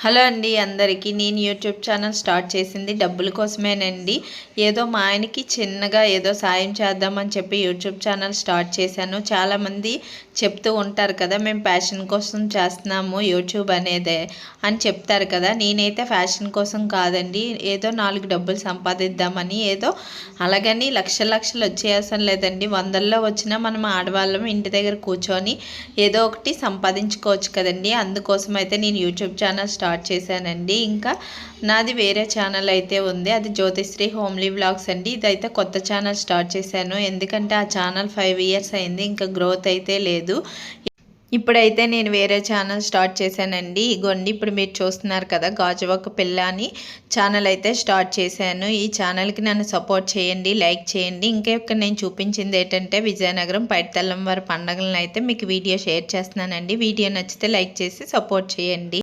Hello అండి అందరికీ నేను యూట్యూబ్ ఛానల్ స్టార్ట్ చేసింది డబ్బుల కోసమేనండి. ఏదో మా ఆయనకి చిన్నగా ఏదో సాయం చేద్దామని చెప్పి యూట్యూబ్ ఛానల్ స్టార్ట్ చేశాను. చాలామంది చెప్తూ ఉంటారు కదా, మేము ఫ్యాషన్ కోసం చేస్తున్నాము యూట్యూబ్ అనేదే అని చెప్తారు కదా. నేనైతే ఫ్యాషన్ కోసం కాదండి, ఏదో 4 డబ్బులు సంపాదిద్దామని. ఏదో అలాగని లక్షలు వచ్చేయసం లేదండి, వందల్లో వచ్చినా మనం ఆడవాళ్ళం ఇంటి దగ్గర కూర్చొని ఏదో ఒకటి సంపాదించుకోవచ్చు కదండి. అందుకోసం అయితే నేను యూట్యూబ్ ఛానల్ స్టార్ట్ చేశానండి. ఇంకా నాది వేరే ఛానల్ అయితే ఉంది, అది జ్యోతిశ్రీ హోమ్లీ వ్లాగ్స్ అండి. ఇదైతే కొత్త ఛానల్ స్టార్ట్ చేశాను, ఎందుకంటే ఆ ఛానల్ 5 ఇయర్స్ అయింది, ఇంకా గ్రోత్ అయితే లేదు. ఇప్పుడైతే నేను వేరే ఛానల్ స్టార్ట్ చేశానండి. ఇగోండి ఇప్పుడు మీరు చూస్తున్నారు కదా, గాజువాక పిల్ల అని ఛానల్ అయితే స్టార్ట్ చేశాను. ఈ ఛానల్కి నన్ను సపోర్ట్ చేయండి, లైక్ చేయండి. ఇంకా ఇక్కడ నేను చూపించింది ఏంటంటే విజయనగరం పైడితల్లం వారి పండుగలను అయితే మీకు వీడియో షేర్ చేస్తున్నానండి. వీడియో నచ్చితే లైక్ చేసి సపోర్ట్ చేయండి.